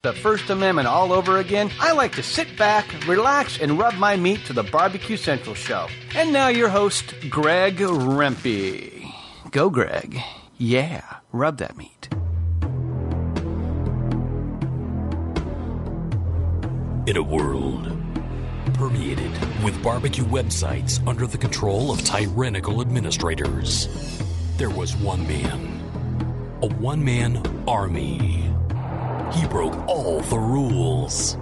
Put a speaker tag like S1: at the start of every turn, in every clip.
S1: The First Amendment all over again, I like to sit back, relax, and rub my meat to the Barbecue Central show. And now your host, Greg Rempe. Go, Greg. Yeah, rub that meat.
S2: In a world permeated with barbecue websites under the control of tyrannical administrators, there was one man, a one-man army. He broke all the rules.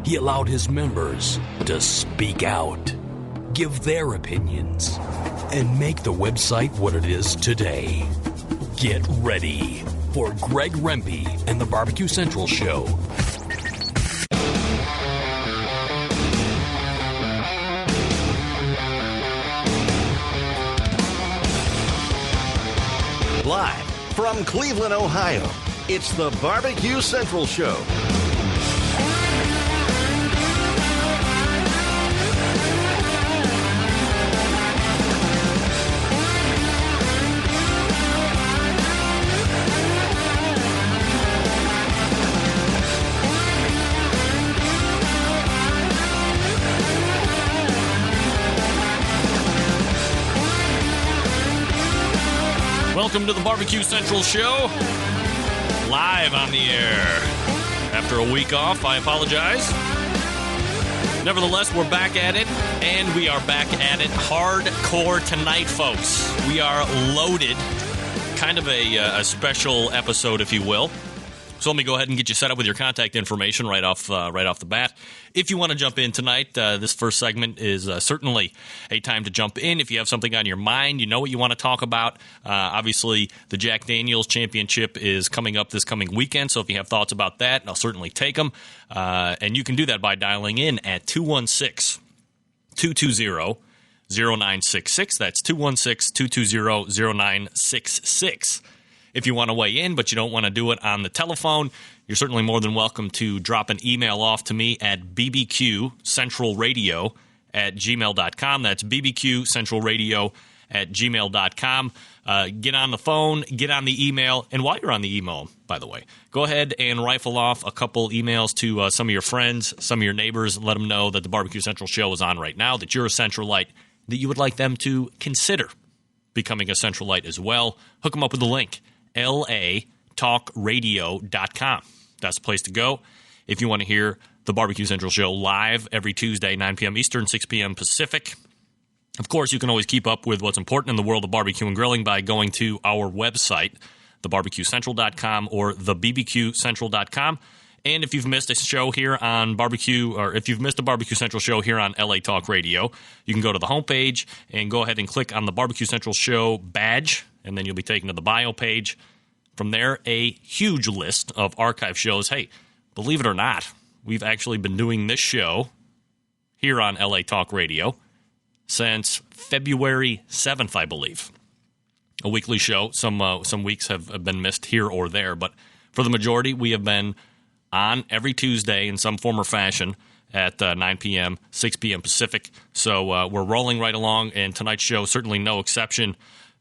S2: He allowed his members to speak out, give their opinions, and make the website what it is today. Get ready for Greg Rempe and the Barbecue Central Show.
S3: Live from Cleveland, Ohio, it's the Barbecue Central Show.
S4: Welcome to the Barbecue Central Show, live on the air. After a week off, I apologize. Nevertheless, we're back at it, and we are back at it hardcore tonight, folks. We are loaded, kind of a special episode, if you will. So let me go ahead and get you set up with your contact information right off the bat. If you want to jump in tonight, this first segment is certainly a time to jump in. If you have something on your mind, you know what you want to talk about. Obviously, the Jack Daniels Championship is coming up this coming weekend, so if you have thoughts about that, I'll certainly take them. And you can do that by dialing in at 216-220-0966. That's 216-220-0966. If you want to weigh in, but you don't want to do it on the telephone, you're certainly more than welcome to drop an email off to me at bbqcentralradio@gmail.com. That's bbqcentralradio@gmail.com. Get on the phone, get on the email, and while you're on the email, by the way, go ahead and rifle off a couple emails to some of your friends, some of your neighbors, and let them know that the Barbecue Central show is on right now, that you're a Centralite, that you would like them to consider becoming a Centralite as well. Hook them up with the link. latalkradio.com. That's the place to go if you want to hear the Barbecue Central Show live every Tuesday, 9 p.m. Eastern, 6 p.m. Pacific. Of course, you can always keep up with what's important in the world of barbecue and grilling by going to our website, thebarbecuecentral.com or thebbqcentral.com. And if you've missed a show here on barbecue, or if you've missed a Barbecue Central show here on LA Talk Radio, you can go to the homepage and go ahead and click on the Barbecue Central Show badge, and then you'll be taken to the bio page. From there, a huge list of archive shows. Hey, believe it or not, we've actually been doing this show here on LA Talk Radio since February 7th, I believe. A weekly show. Some weeks have been missed here or there, but for the majority, we have been on every Tuesday in some form or fashion at 9 p.m., 6 p.m. Pacific. So we're rolling right along, and tonight's show certainly no exception.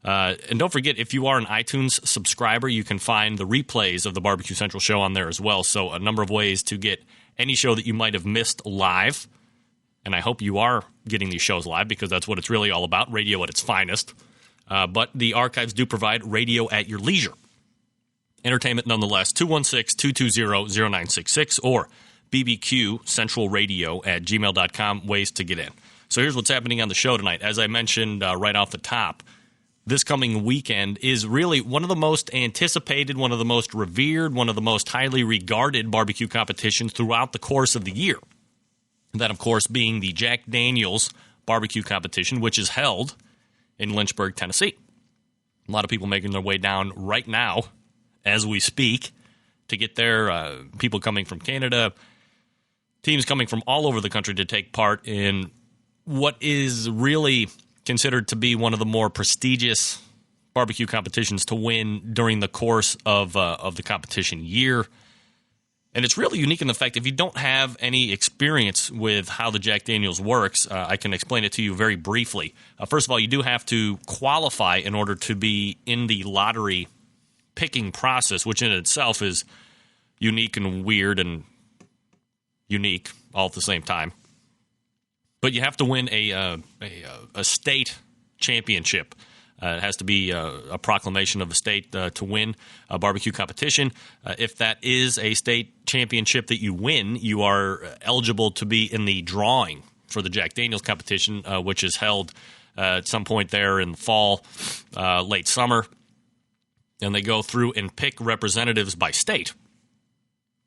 S4: And don't forget, if you are an iTunes subscriber, you can find the replays of the Barbecue Central show on there as well. So a number of ways to get any show that you might have missed live. And I hope you are getting these shows live, because that's what it's really all about, radio at its finest. But the archives do provide radio at your leisure. Entertainment nonetheless, 216-220-0966 or bbqcentralradio@gmail.com, ways to get in. So here's what's happening on the show tonight. As I mentioned right off the top, this coming weekend is really one of the most anticipated, one of the most revered, one of the most highly regarded barbecue competitions throughout the course of the year. That, of course, being the Jack Daniels barbecue competition, which is held in Lynchburg, Tennessee. A lot of people making their way down right now as we speak to get there. People coming from Canada, teams coming from all over the country to take part in what is really considered to be one of the more prestigious barbecue competitions to win during the course of the competition year. And it's really unique in the fact, if you don't have any experience with how the Jack Daniels works, I can explain it to you very briefly. First of all, you do have to qualify in order to be in the lottery picking process, which in itself is unique and weird and unique all at the same time. But you have to win a state championship. It has to be a proclamation of the state to win a barbecue competition. If that is a state championship that you win, you are eligible to be in the drawing for the Jack Daniels competition, which is held at some point there in the fall, late summer. And they go through and pick representatives by state.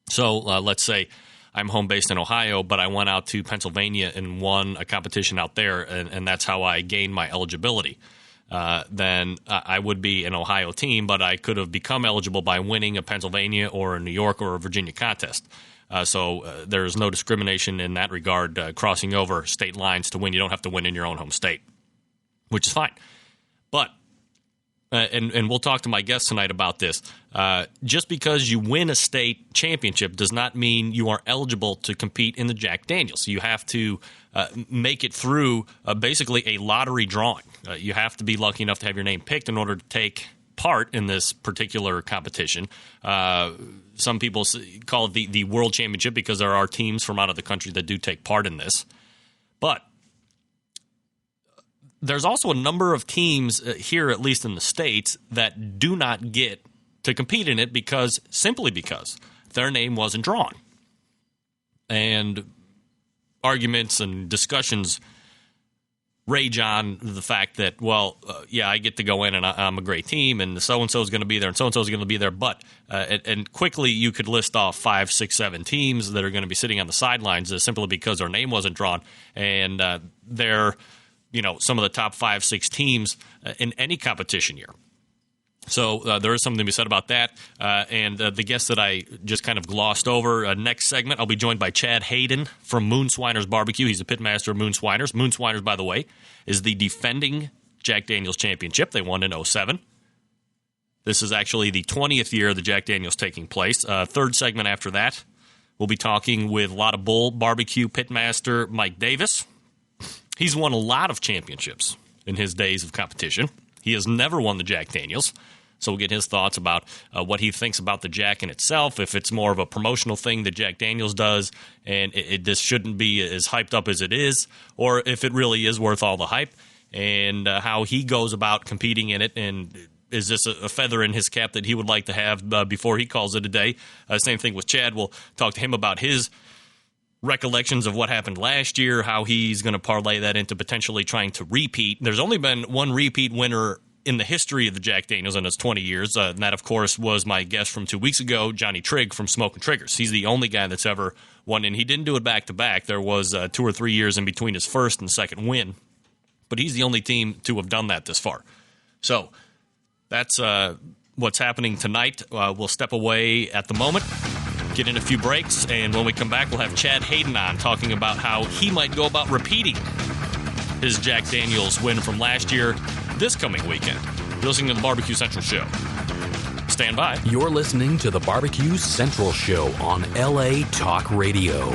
S4: So let's say I'm home based in Ohio, but I went out to Pennsylvania and won a competition out there, and that's how I gained my eligibility. Then I would be an Ohio team, but I could have become eligible by winning a Pennsylvania or a New York or a Virginia contest. So there's no discrimination in that regard, crossing over state lines to win. You don't have to win in your own home state, which is fine. But and we'll talk to my guest tonight about this. Just because you win a state championship does not mean you are eligible to compete in the Jack Daniels. You have to make it through basically a lottery drawing. You have to be lucky enough to have your name picked in order to take part in this particular competition. Some people call it the World Championship because there are teams from out of the country that do take part in this. But there's also a number of teams here, at least in the States, that do not get to compete in it simply because their name wasn't drawn. And arguments and discussions rage on the fact that, I get to go in and I'm a great team and so-and-so is going to be there and so-and-so is going to be there. But, and quickly you could list off 5, 6, 7 teams that are going to be sitting on the sidelines simply because their name wasn't drawn. And they're some of the top 5, 6 teams in any competition year. So there is something to be said about that. And the guest that I just kind of glossed over, next segment, I'll be joined by Chad Hayden from Moonswiners Barbecue. He's the pitmaster of Moonswiners. Moonswiners, by the way, is the defending Jack Daniels championship. They won in 2007. This is actually the 20th year of the Jack Daniels taking place. Third segment after that, we'll be talking with Lotta Bull Barbecue pitmaster Mike Davis. He's won a lot of championships in his days of competition. He has never won the Jack Daniels, so we'll get his thoughts about what he thinks about the Jack in itself, if it's more of a promotional thing that Jack Daniels does, and this shouldn't be as hyped up as it is, or if it really is worth all the hype, and how he goes about competing in it, and is this a feather in his cap that he would like to have before he calls it a day. Same thing with Chad. We'll talk to him about his recollections of what happened last year, how he's going to parlay that into potentially trying to repeat. There's only been one repeat winner in the history of the Jack Daniels in its 20 years, and that, of course, was my guest from 2 weeks ago, Johnny Trigg from Smoke and Triggers. He's the only guy that's ever won, and he didn't do it back-to-back. There was 2 or 3 years in between his first and second win, but he's the only team to have done that this far. So that's what's happening tonight. We'll step away at the moment, get in a few breaks, and when we come back, we'll have Chad Hayden on talking about how he might go about repeating his Jack Daniels win from last year this coming weekend. You're listening to the Barbecue Central Show. Stand by.
S2: You're listening to the Barbecue Central Show on LA Talk Radio.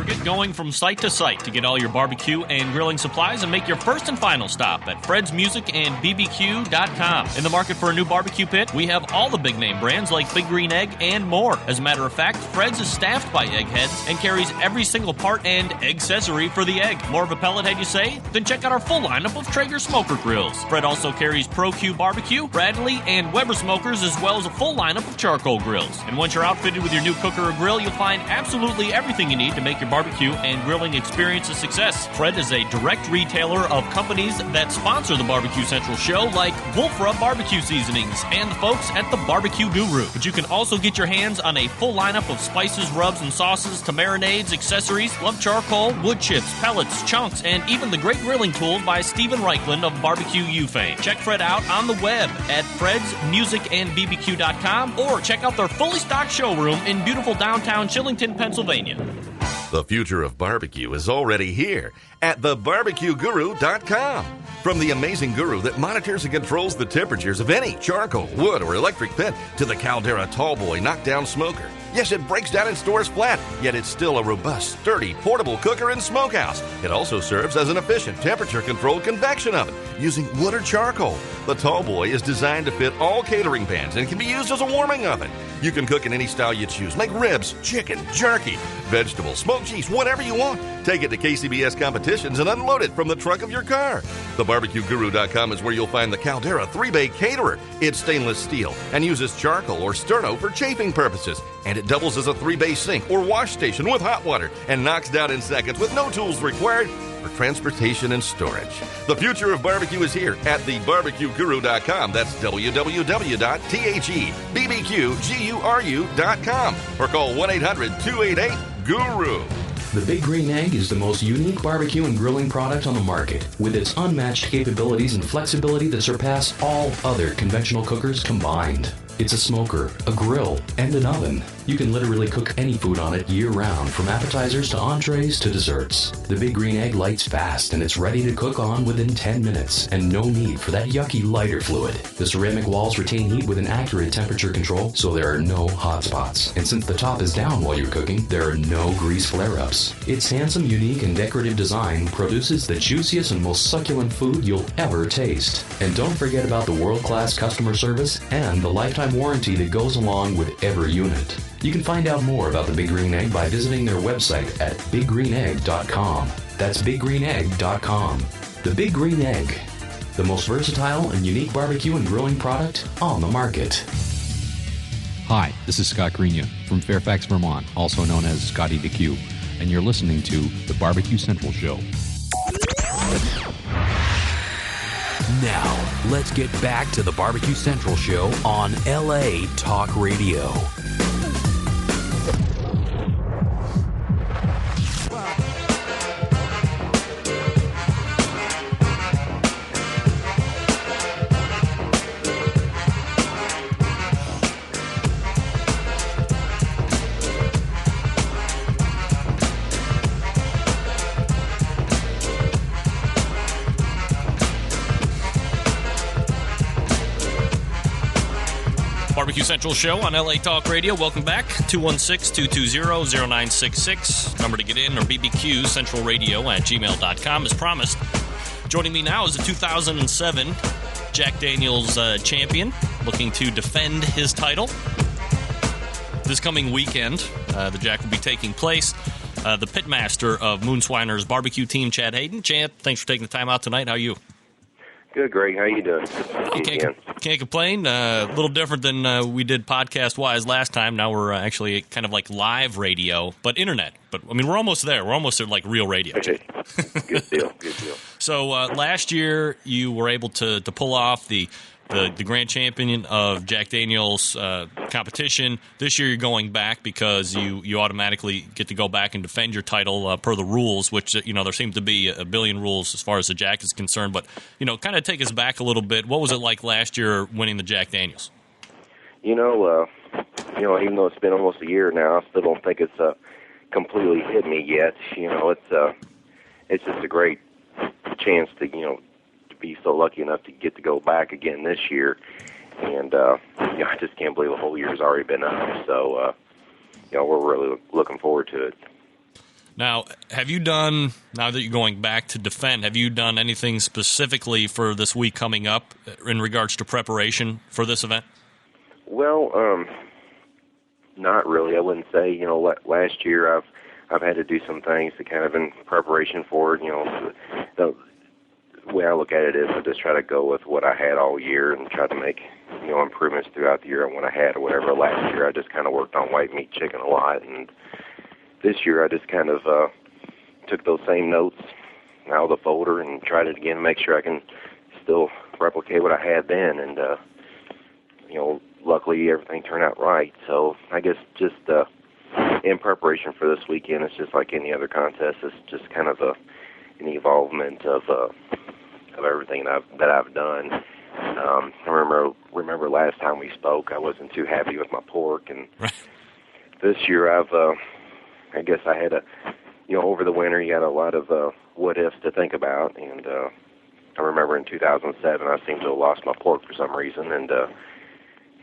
S4: Get going from site to site to get all your barbecue and grilling supplies and make your first and final stop at Fred's Music and BBQ.com. In the market for a new barbecue pit, we have all the big name brands like Big Green Egg and more. As a matter of fact, Fred's is staffed by eggheads and carries every single part and accessory for the egg. More of a pellet head, you say? Then check out our full lineup of Traeger smoker grills. Fred also carries Pro Q Barbecue, Bradley, and Weber smokers, as well as a full lineup of charcoal grills. And once you're outfitted with your new cooker or grill, you'll find absolutely everything you need to make your barbecue and grilling experience a success. Fred is a direct retailer of companies that sponsor the Barbecue Central Show, like Wolf Rub Barbecue Seasonings and the folks at the Barbecue Guru. But you can also get your hands on a full lineup of spices, rubs, and sauces to marinades, accessories, lump charcoal, wood chips, pellets, chunks, and even the great grilling tools by Stephen Reichland of Barbecue U fame. Check Fred out on the web at fredsmusicandbbq.com or check out their fully stocked showroom in beautiful downtown Shillington, Pennsylvania.
S3: The future of barbecue is already here, at thebarbecueguru.com. From the amazing guru that monitors and controls the temperatures of any charcoal, wood, or electric pit to the Caldera Tallboy knockdown smoker. Yes, it breaks down and stores flat, yet it's still a robust, sturdy, portable cooker and smokehouse. It also serves as an efficient temperature-controlled convection oven using wood or charcoal. The Tallboy is designed to fit all catering pans and can be used as a warming oven. You can cook in any style you choose. Make ribs, chicken, jerky, vegetables, smoked cheese, whatever you want. Take it to KCBS competitions and unload it from the trunk of your car. TheBarbecueGuru.com is where you'll find the Caldera 3-Bay Caterer. It's stainless steel and uses charcoal or sterno for chafing purposes. And it doubles as a 3-bay sink or wash station with hot water and knocks down in seconds with no tools required for transportation and storage. The future of barbecue is here at thebarbecueguru.com. That's www.thebbqguru.com or call 1-800-288-GURU.
S2: The Big Green Egg is the most unique barbecue and grilling product on the market, with its unmatched capabilities and flexibility that surpass all other conventional cookers combined. It's a smoker, a grill, and an oven. You can literally cook any food on it year-round, from appetizers to entrees to desserts. The Big Green Egg lights fast, and it's ready to cook on within 10 minutes, and no need for that yucky lighter fluid. The ceramic walls retain heat with an accurate temperature control, so there are no hot spots. And since the top is down while you're cooking, there are no grease flare-ups. Its handsome, unique, and decorative design produces the juiciest and most succulent food you'll ever taste. And don't forget about the world-class customer service and the lifetime warranty that goes along with every unit. You can find out more about the Big Green Egg by visiting their website at biggreenegg.com. That's biggreenegg.com. The Big Green Egg, the most versatile and unique barbecue and grilling product on the market.
S5: Hi, this is Scott Greenya from Fairfax, Vermont, also known as Scotty DQ, and you're listening to the Barbecue Central Show.
S2: Now, let's get back to the Barbecue Central Show on LA Talk Radio.
S4: Barbecue Central Show on LA Talk Radio. Welcome back. 216-220-0966. Number to get in, or bbqcentralradio@gmail.com. As promised, joining me now is the 2007 Jack Daniels champion, looking to defend his title. This coming weekend, the Jack will be taking place. The pitmaster of Moonswiners barbecue team, Chad Hayden. Chad, thanks for taking the time out tonight. How are you?
S6: Good, Greg. How you doing?
S4: Can't complain. A little different than we did podcast-wise last time. Now we're actually kind of like live radio, but internet. But, I mean, we're almost there. We're almost at, like, real radio.
S6: Okay. Good deal.
S4: So last year you were able to pull off the grand champion of Jack Daniels competition. This year you're going back because you automatically get to go back and defend your title per the rules, which, there seems to be a billion rules as far as the Jack is concerned. But, kind of take us back a little bit. What was it like last year winning the Jack Daniels?
S6: Even though it's been almost a year now, I still don't think it's completely hit me yet. It's just a great chance to, be so lucky enough to get to go back again this year, and I just can't believe the whole year's already been up. So we're really looking forward to it.
S4: Now, now that you're going back to defend, have you done anything specifically for this week coming up in regards to preparation for this event?
S6: Well, not really. I wouldn't say. Last year I've had to do some things to kind of in preparation for it. The way I look at it is I just try to go with what I had all year and try to make, improvements throughout the year on what I had or whatever. Last year I just kind of worked on white meat chicken a lot, and this year I just kind of took those same notes out of the folder and tried it again to make sure I can still replicate what I had then, and, luckily everything turned out right. So I guess just in preparation for this weekend, it's just like any other contest. It's just kind of an evolvement of everything that I've done. I remember last time we spoke, I wasn't too happy with my pork, and this year I guess I had over the winter you got a lot of what ifs to think about, and I remember in 2007 I seemed to have lost my pork for some reason, and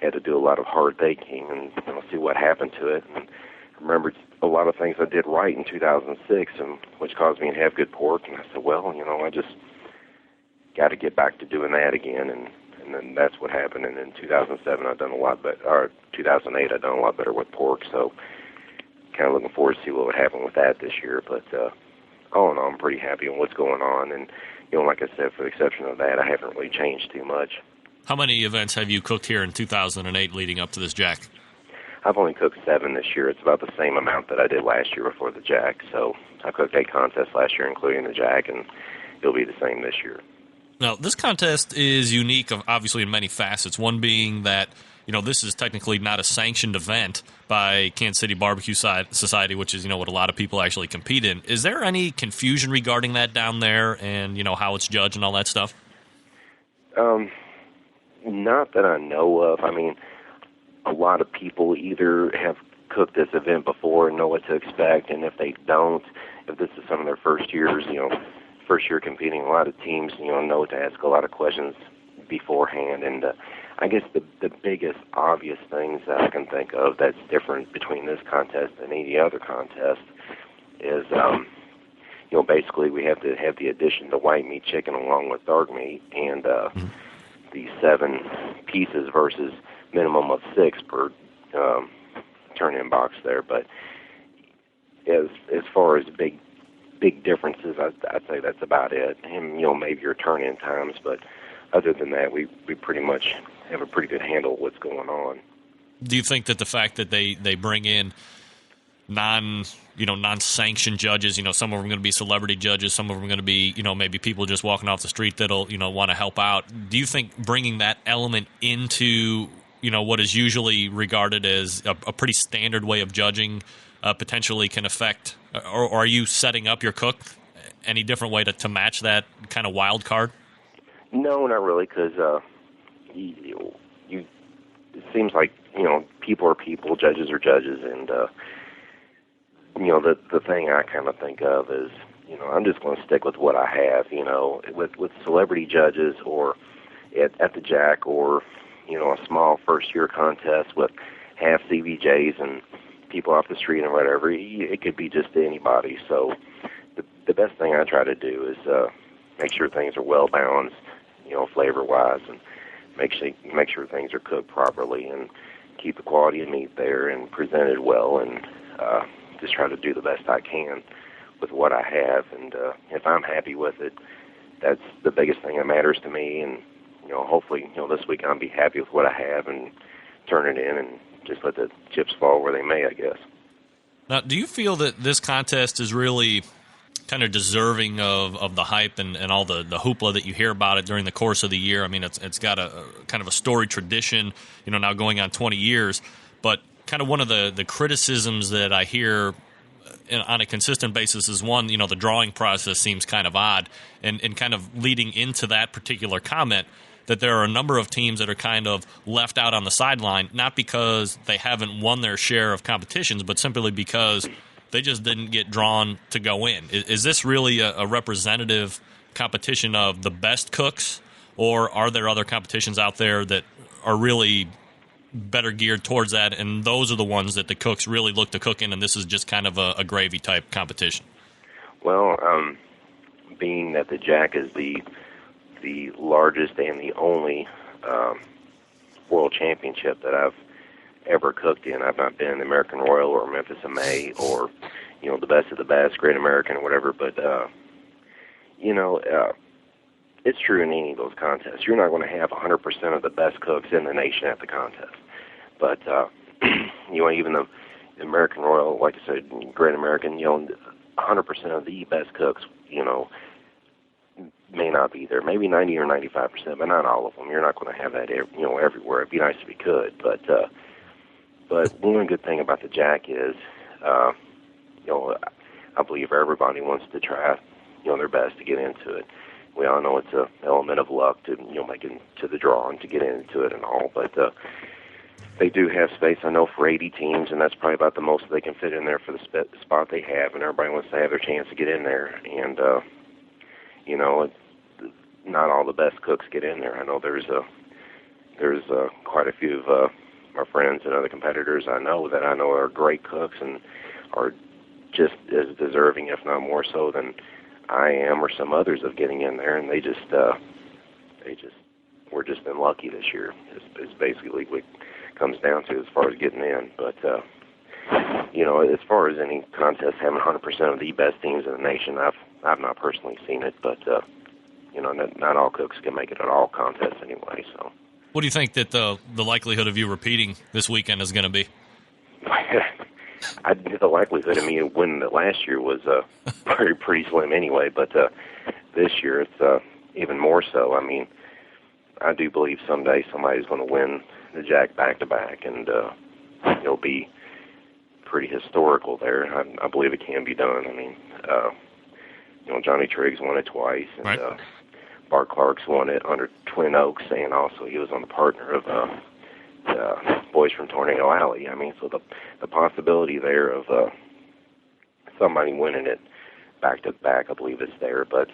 S6: had to do a lot of hard thinking and see what happened to it. And I remembered a lot of things I did right in 2006, and which caused me to have good pork. And I said, well, I just got to get back to doing that again. And then that's what happened. And in 2007 I've done a lot better, or 2008 I've done a lot better with pork. So kind of looking forward to see what would happen with that this year. But all in all, I'm pretty happy with what's going on. And like I said, for the exception of that, I haven't really changed too much.
S4: How many events have you cooked here in 2008 leading up to this Jack?
S6: I've only cooked 7 this year. It's about the same amount that I did last year before the Jack. So I cooked 8 contests last year, including the Jack, and it'll be the same this year.
S4: Now, this contest is unique, obviously, in many facets. One being that, this is technically not a sanctioned event by Kansas City Barbecue Society, which is, what a lot of people actually compete in. Is there any confusion regarding that down there and, how it's judged and all that stuff?
S6: Not that I know of. I mean, a lot of people either have cooked this event before and know what to expect, and if they don't, if this is some of their first years, first year competing, a lot of teams, know to ask a lot of questions beforehand. And I guess the biggest obvious things that I can think of that's different between this contest and any other contest is, basically we have to have the addition to white meat chicken along with dark meat, and the 7 pieces versus minimum of 6 per turn-in box there. But as far as big differences, I'd say that's about it. And maybe your turn-in times, but other than that, we pretty much have a pretty good handle of what's going on.
S4: Do you think that the fact that they bring in non-sanctioned judges, some of them are going to be celebrity judges, some of them are going to be, maybe people just walking off the street that'll, want to help out. Do you think bringing that element into, what is usually regarded as a pretty standard way of judging potentially can affect, or are you setting up your cook any different way to match that kind of wild card?
S6: No, not really, because it seems like, people are people, judges are judges, and the thing I kind of think of is, I'm just going to stick with what I have, with celebrity judges or at the Jack, or, a small first-year contest with half CVJs and people off the street and whatever. It could be just anybody. So the best thing I try to do is make sure things are well-balanced, flavor-wise, and make sure things are cooked properly and keep the quality of meat there and presented well, and just try to do the best I can with what I have. And if I'm happy with it, that's the biggest thing that matters to me. And hopefully, this week I'll be happy with what I have and turn it in and just let the chips fall where they may, I guess.
S4: Now, do you feel that this contest is really kind of deserving of the hype and all the hoopla that you hear about it during the course of the year? I mean, it's got a kind of a storied tradition, now going on 20 years, but kind of one of the criticisms that I hear on a consistent basis is, one, the drawing process seems kind of odd, and kind of leading into that particular comment, that there are a number of teams that are kind of left out on the sideline, not because they haven't won their share of competitions, but simply because they just didn't get drawn to go in. Is this really a representative competition of the best cooks, or are there other competitions out there that are really better geared towards that, and those are the ones that the cooks really look to cook in, and this is just kind of a gravy-type competition?
S6: Well, being that the Jack is the largest and the only world championship that I've ever cooked in. I've not been in the American Royal or Memphis MA or, the best of the best, Great American or whatever, but, it's true in any of those contests. You're not going to have 100% of the best cooks in the nation at the contest. But, even the American Royal, like I said, Great American, 100% of the best cooks, may not be there. Maybe 90 or 95%, but not all of them. You're not going to have that, everywhere. It'd be nice if you could. But one good thing about the Jack is, I believe everybody wants to try, their best to get into it. We all know it's an element of luck to, make it to the draw and to get into it and all. But they do have space, I know, for 80 teams, and that's probably about the most they can fit in there for the spot they have, and everybody wants to have their chance to get in there. And, not all the best cooks get in there. I know there's quite a few of my friends and other competitors I know are great cooks and are just as deserving, if not more so, than I am or some others of getting in there, and we're just been lucky this year. Is basically what it comes down to as far as getting in. But as far as any contest having 100% of the best teams in the nation, I've not personally seen it, but not all cooks can make it at all contests anyway. So,
S4: what do you think that the likelihood of you repeating this weekend is going to be?
S6: The likelihood of me winning it last year was pretty slim anyway, but this year it's even more so. I mean, I do believe someday somebody's going to win the Jack back-to-back, and it'll be pretty historical there. I believe it can be done. I mean, Johnny Triggs won it twice, and
S4: right.
S6: Bart Clark's won it under Twin Oaks, and also he was on the partner of boys from Tornado Alley. I mean, so the possibility there of somebody winning it back-to-back, I believe it's there. But,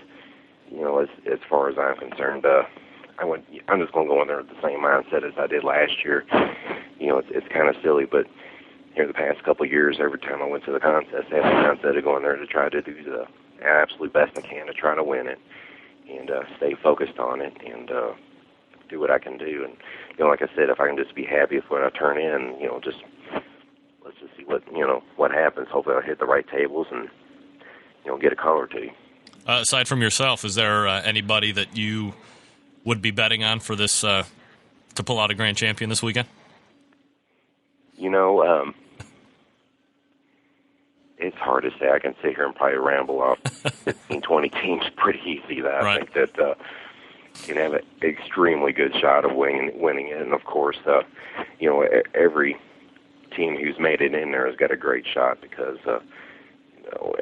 S6: as far as I'm concerned, I'm just going to go in there with the same mindset as I did last year. It's kind of silly, but here the past couple of years, every time I went to the contest, I had the mindset of going there to try to do the absolute best I can to try to win it and stay focused on it and do what I can do. And, like I said, if I can just be happy with what I turn in, let's just see what happens. Hopefully I'll hit the right tables and, get a color or two.
S4: Aside from yourself, is there anybody that you would be betting on for this to pull out a grand champion this weekend?
S6: It's hard to say. I can sit here and probably ramble off 15, 20 teams pretty easy that I think that can have an extremely good shot of winning it. And, of course, every team who's made it in there has got a great shot because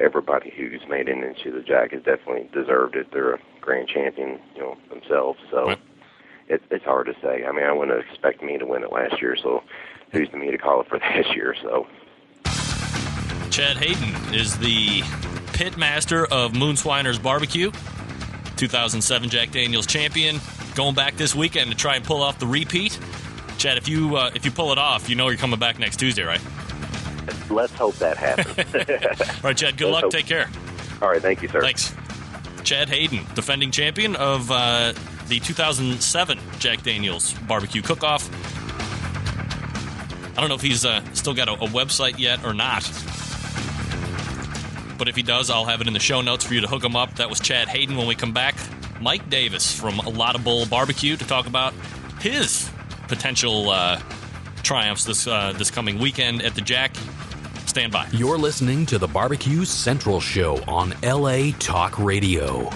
S6: everybody who's made it into the Jack has definitely deserved it. They're a grand champion, themselves. So it's hard to say. I mean, I wouldn't expect me to win it last year, so who's to me to call it for this year? So
S4: Chad Hayden is the pit master of Moonswiners Barbecue, 2007 Jack Daniels champion, going back this weekend to try and pull off the repeat. Chad, if you pull it off, you're coming back next Tuesday, right?
S6: Let's hope that happens.
S4: All right, Chad, good luck. Take care.
S6: All right, thank you, sir.
S4: Thanks. Chad Hayden, defending champion of the 2007 Jack Daniels BBQ Cook-Off. I don't know if he's still got a website yet or not. But if he does, I'll have it in the show notes for you to hook him up. That was Chad Hayden. When we come back, Mike Davis from A Lot of Bowl Barbecue to talk about his potential triumphs this coming weekend at the Jack. Stand by.
S2: You're listening to the Barbecue Central Show on LA Talk Radio.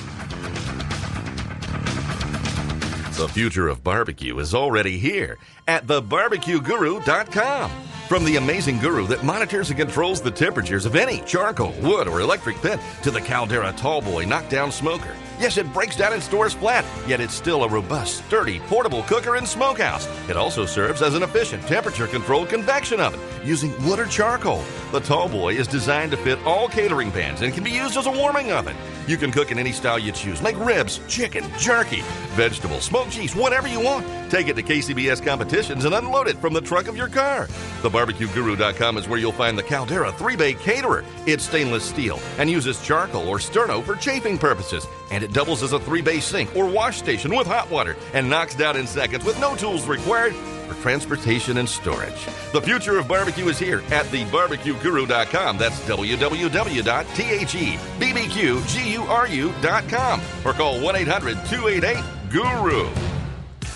S3: The future of barbecue is already here at thebarbecueguru.com. From the amazing guru that monitors and controls the temperatures of any charcoal, wood, or electric pit to the Caldera Tallboy knockdown smoker. Yes, it breaks down and stores flat, yet it's still a robust, sturdy, portable cooker and smokehouse. It also serves as an efficient temperature-controlled convection oven using wood or charcoal. The Tallboy is designed to fit all catering pans and can be used as a warming oven. You can cook in any style you choose. Make ribs, chicken, jerky, vegetables, smoked cheese, whatever you want. Take it to KCBS competitions and unload it from the trunk of your car. TheBarbecueGuru.com is where you'll find the Caldera 3-Bay Caterer. It's stainless steel and uses charcoal or sterno for chafing purposes. And it doubles as a 3-bay sink or wash station with hot water and knocks down in seconds with no tools required for transportation and storage. The future of barbecue is here at thebarbecueguru.com. That's www.thebbqguru.com or call 1-800-288-GURU.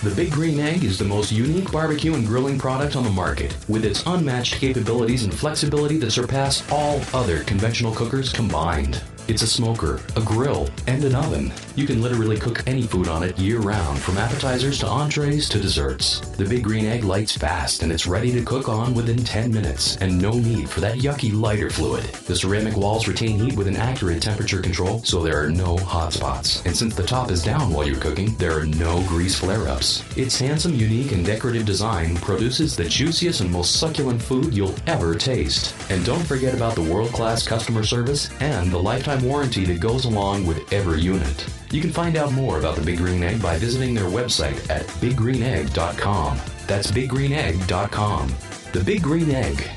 S5: The Big Green Egg is the most unique barbecue and grilling product on the market, with its unmatched capabilities and flexibility that surpass all other conventional cookers combined. It's a smoker, a grill, and an oven. You can literally cook any food on it year-round, from appetizers to entrees to desserts. The Big Green Egg lights fast, and it's ready to cook on within 10 minutes, and no need for that yucky lighter fluid. The ceramic walls retain heat with an accurate temperature control, so there are no hot spots. And since the top is down while you're cooking, there are no grease flare-ups. Its handsome, unique, and decorative design produces the juiciest and most succulent food you'll ever taste. And don't forget about the world-class customer service and the lifetime warranty that goes along with every unit. You can find out more about the Big Green Egg by visiting their website at biggreenegg.com. That's biggreenegg.com. The Big Green Egg,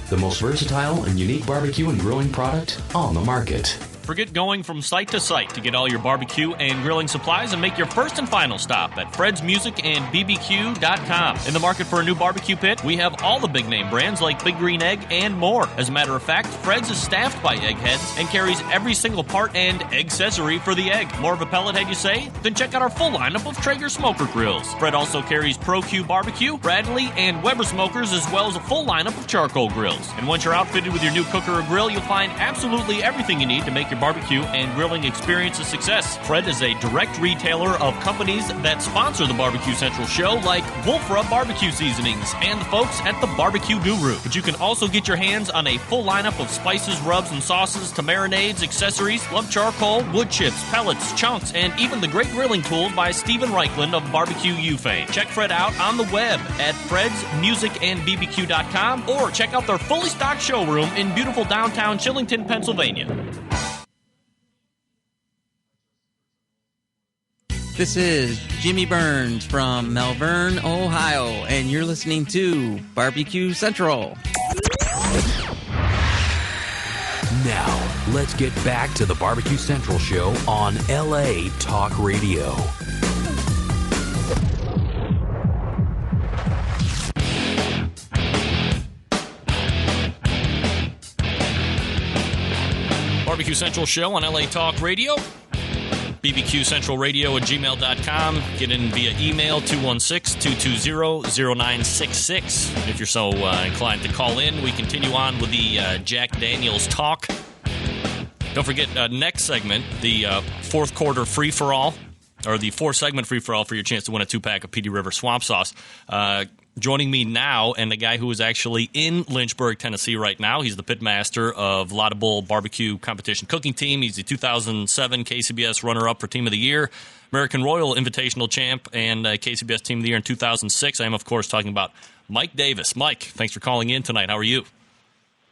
S5: the most versatile and unique barbecue and grilling product on the market.
S4: Forget going from site to site to get all your barbecue and grilling supplies and make your first and final stop at Fred's Music and BBQ.com. In the market for a new barbecue pit, we have all the big name brands like Big Green Egg and more. As a matter of fact, Fred's is staffed by eggheads and carries every single part and accessory for the egg. More of a pellet head, you say? Then check out our full lineup of Traeger smoker grills. Fred also carries Pro Q Barbecue, Bradley, and Weber smokers, as well as a full lineup of charcoal grills. And once you're outfitted with your new cooker or grill, you'll find absolutely everything you need to make your barbecue and grilling experience a success. Fred is a direct retailer of companies that sponsor the Barbecue Central show, like Wolf Rub Barbecue Seasonings and the folks at the Barbecue Guru. But you can also get your hands on a full lineup of spices, rubs, and sauces to marinades, accessories, lump charcoal, wood chips, pellets, chunks, and even the great grilling tools by Stephen Reichland of Barbecue U fame. Check Fred out on the web at fredsmusicandbbq.com or check out their fully stocked showroom in beautiful downtown Shillington, Pennsylvania.
S7: This is Jimmy Burns from Malvern, Ohio, and you're listening to Barbecue Central.
S2: Now, let's get back to the Barbecue Central show on LA Talk Radio.
S4: Barbecue Central show on LA Talk Radio. bbqcentralradio@gmail.com. Get in via email, 216-220-0966. If you're so inclined to call in, we continue on with the Jack Daniels talk. Don't forget, next segment, the fourth quarter free-for-all, or the four-segment free-for-all for your chance to win a 2-pack of PD River Swamp Sauce. Joining me now, and the guy who is actually in Lynchburg, Tennessee right now. He's the pitmaster of Laudable Barbecue Competition Cooking Team. He's the 2007 KCBS runner-up for Team of the Year, American Royal Invitational Champ, and KCBS Team of the Year in 2006. I am, of course, talking about Mike Davis. Mike, thanks for calling in tonight. How are you?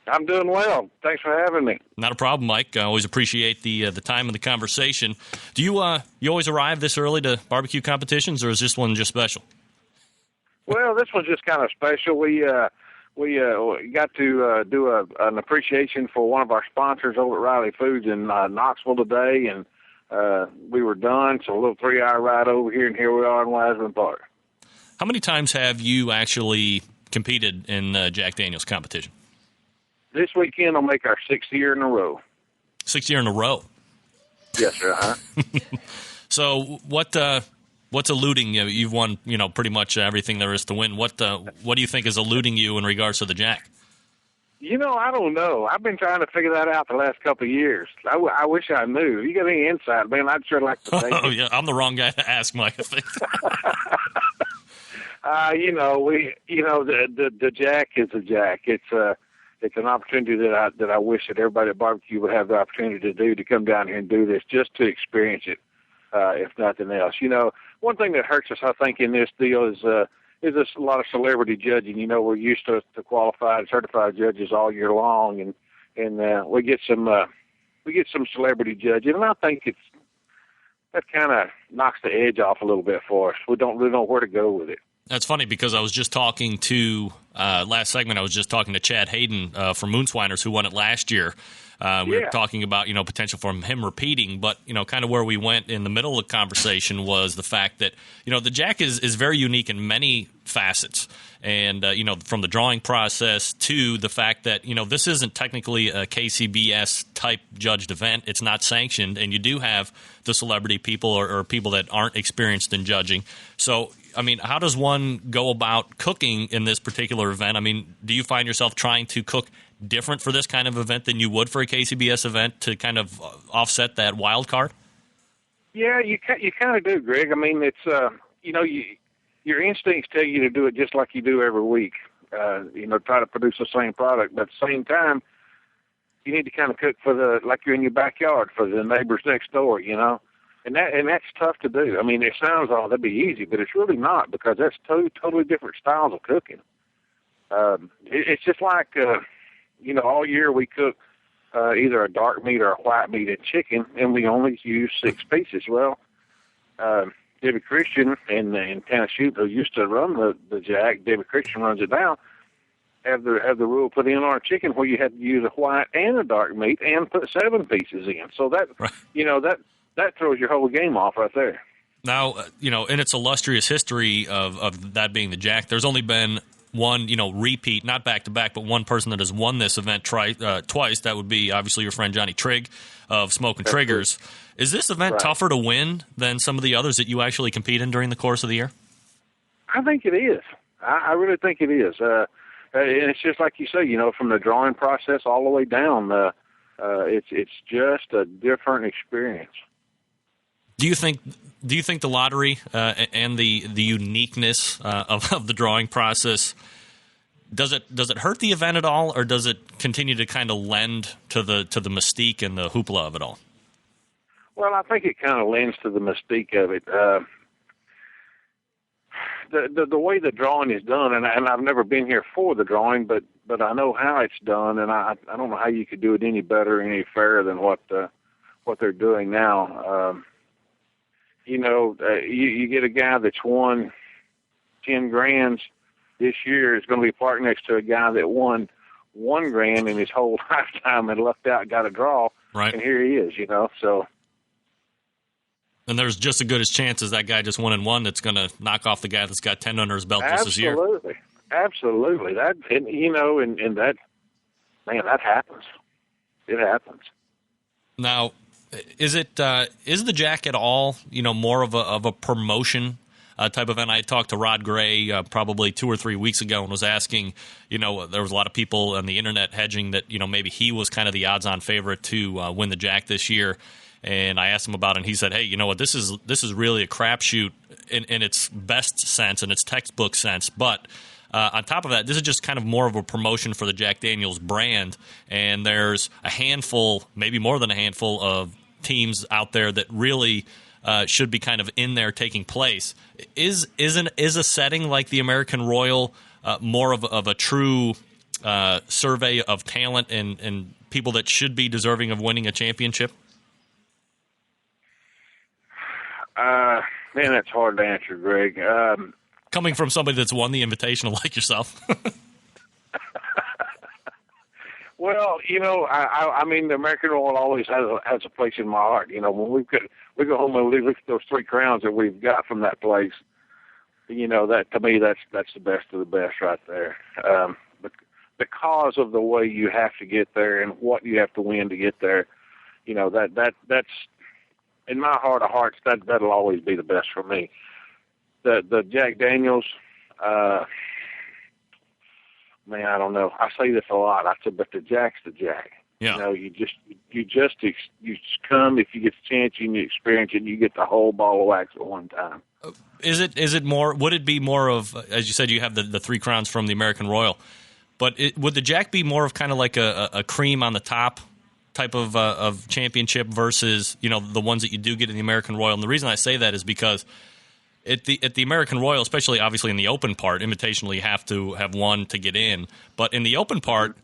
S8: I'm doing well. Thanks for having me.
S4: Not a problem, Mike. I always appreciate the time and the conversation. Do you always arrive this early to barbecue competitions, or is this one just special?
S8: Well, this was just kind of special. We got to do an appreciation for one of our sponsors over at Riley Foods in Knoxville today, and we were done. So a little 3-hour ride over here, and here we are in Wiseman Park.
S4: How many times have you actually competed in Jack Daniels competition?
S8: This weekend will make our 6th year in a row.
S4: 6th year in a row?
S8: Yes, sir.
S4: So what's eluding you? You've won, pretty much everything there is to win. What do you think is eluding you in regards to the Jack?
S8: I don't know. I've been trying to figure that out the last couple of years. I wish I knew. You got any insight, man? I'd sure like to think.
S4: Oh, yeah, I'm the wrong guy to ask, Mike, I think.
S8: The Jack is a Jack. It's an opportunity that I wish that everybody at barbecue would have the opportunity to do, to come down here and do this, just to experience it, if nothing else. One thing that hurts us, I think, in this deal is a lot of celebrity judging. We're used to qualified, certified judges all year long, and we get some celebrity judging, and I think that kind of knocks the edge off a little bit for us. We don't really know where to go with it.
S4: That's funny, because I was just talking to last segment. I was just talking to Chad Hayden from Moonswiners, who won it last year. We were talking about, potential for him repeating, but, kind of where we went in the middle of the conversation was the fact that, the Jack is very unique in many facets. And, from the drawing process to the fact that, this isn't technically a KCBS type judged event. It's not sanctioned. And you do have the celebrity people or people that aren't experienced in judging. So, how does one go about cooking in this particular event? Do you find yourself trying to cook different for this kind of event than you would for a KCBS event to kind of offset that wild card?
S8: Yeah, you kind of do, Greg. I mean, it's your instincts tell you to do it just like you do every week. Try to produce the same product, but at the same time, you need to kind of cook like you're in your backyard for the neighbors next door, and that's tough to do. I mean, it sounds that'd be easy, but it's really not, because that's totally different styles of cooking. It's just like all year we cook either a dark meat or a white meat and chicken, and we only use 6 pieces. Well, Debbie Christian in Tennessee, who used to run the Jack, Debbie Christian runs it now, have the rule put in on our chicken where you had to use a white and a dark meat and put 7 pieces in. So that, right. That throws your whole game off right there.
S4: Now, in its illustrious history of that being the Jack, there's only been one, repeat, not back-to-back, but one person that has won this event twice. That would be, obviously, your friend Johnny Trigg of Smoking Triggers. Is this event tougher to win than some of the others that you actually compete in during the course of the year?
S8: I think it is. I really think it is. And it's just like you say, from the drawing process all the way down, it's just a different experience.
S4: Do you think the lottery and the uniqueness of the drawing process, does it hurt the event at all, or does it continue to kind of lend to the mystique and the hoopla of it all?
S8: Well, I think it kind of lends to the mystique of it. The way the drawing is done, and I've never been here for the drawing, but I know how it's done, and I don't know how you could do it any better, any fairer than what they're doing now. You get a guy that's won 10 grands this year is going to be parked next to a guy that won $1 grand in his whole lifetime and lucked out and got a draw.
S4: Right.
S8: And here he is, so. And
S4: there's just as good as chance as that guy just won and won that's going to knock off the guy that's got 10 under his belt just this year.
S8: Absolutely. That, and that, man, that happens. It happens.
S4: Now, is the Jack at all, more of a promotion type event? I talked to Rod Gray probably 2 or 3 weeks ago and was asking, there was a lot of people on the internet hedging that, maybe he was kind of the odds-on favorite to win the Jack this year. And I asked him about it, and he said, hey, this is really a crapshoot in its best sense, in its textbook sense. But on top of that, this is just kind of more of a promotion for the Jack Daniels brand. And there's a handful, maybe more than a handful, of teams out there that really should be kind of in there taking place. Is a setting like the American Royal more of a true survey of talent and people that should be deserving of winning a championship?
S8: Man, that's hard to answer, Greg.
S4: Coming from somebody that's won the Invitational like yourself.
S8: Well, I mean, the American Royal always has a place in my heart. When we go home and look at those 3 crowns that we've got from that place, that to me, that's the best of the best right there. But because of the way you have to get there and what you have to win to get there, that's in my heart of hearts, that'll always be the best for me. The Jack Daniels, man, I don't know. I say this a lot. I said, but the Jack's the Jack.
S4: Yeah.
S8: You just come if you get the chance and you experience it, and you get the whole ball of wax at one time.
S4: Is it more? Would it be more of, as you said, you have the 3 crowns from the American Royal, but would the Jack be more of kind of like a cream on the top type of championship versus the ones that you do get in the American Royal? And the reason I say that is because at the American Royal, especially obviously in the open part, invitational, you have to have won to get in. But in the open part,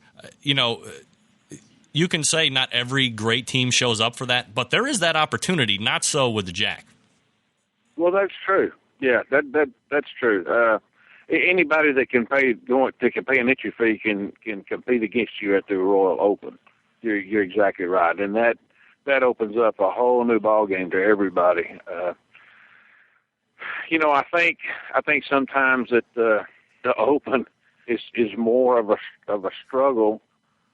S4: you can say not every great team shows up for that, but there is that opportunity. Not so with the Jack.
S8: Well, that's true. Yeah, that's true. Anybody that can pay an entry fee can compete against you at the Royal Open. You're exactly right, and that opens up a whole new ball game to everybody. I think sometimes that the Open is more of a struggle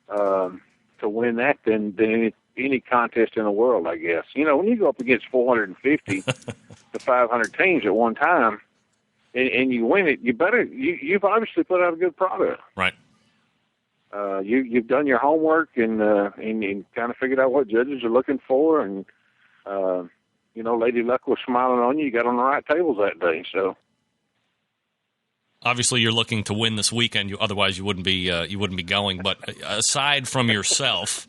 S8: to win that than any contest in the world, I guess. When you go up against 450 to 500 teams at one time, and you win it, you've obviously put out a good product.
S4: Right.
S8: you've done your homework and kind of figured out what judges are looking for, and Lady Luck was smiling on you. You got on the right tables that day, so.
S4: Obviously, you're looking to win this weekend. Otherwise, you wouldn't be going. But aside from yourself,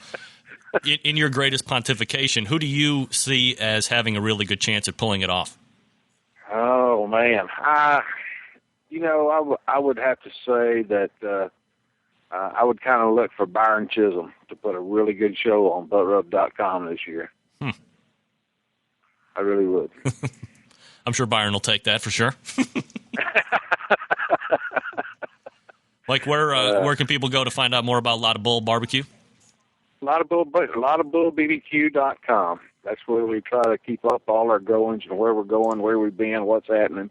S4: in your greatest pontification, who do you see as having a really good chance at pulling it off?
S8: Oh man, I would have to say that I would kind of look for Byron Chisholm to put a really good show on ButtRub.com this year. I really would.
S4: I'm sure Byron will take that for sure. Like where can people go to find out more about Lot of Bull Barbecue?
S8: LotofBullBBQ.com. That's where we try to keep up all our goings and where we're going, where we've been, what's happening.